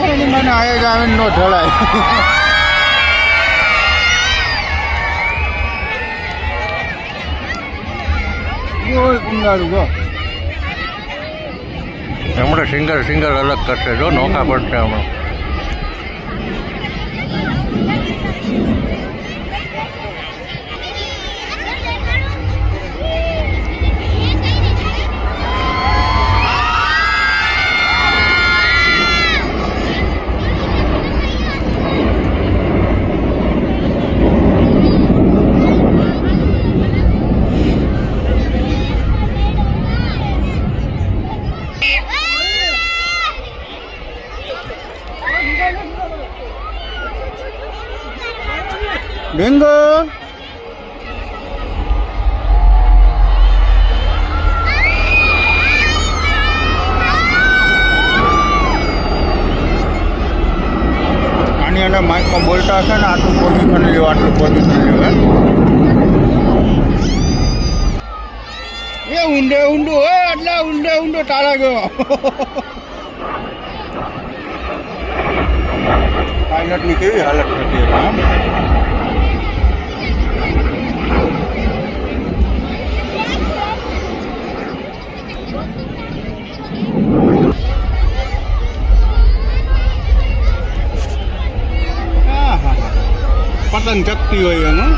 એની મને આયે ગાવીને નો ઢળાય. ઓય કુંડાળું ગો હમણાં સિંગલ અલગ કરશે જો નોખા પડશે હમણાં. bingo આની અંદર માઇકમાં બોલતા હશે ને આટલું પોઝિશન લ્યો આટલું પોઝિશન લ્યો એ ઊંડે ઊંડું હોય આટલા ઊંડે તાળા ગયો પાયલટની કેવી હાલત થતી પતંગ ચકતી હોય એનું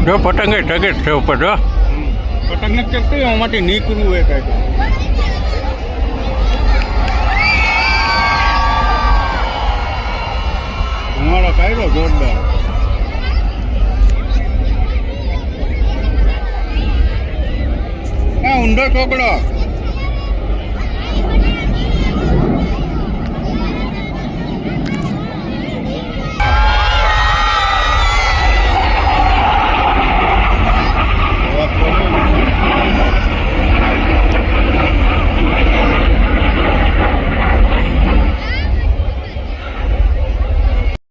જો પતંગ ઢગે છે ઉપર જો પતંગ ને ચકતી એમાંથી નીકળવું હોય કાંઈ ધુમાડો કાઢ્યો જોરદાર ઊંધો ચોકડો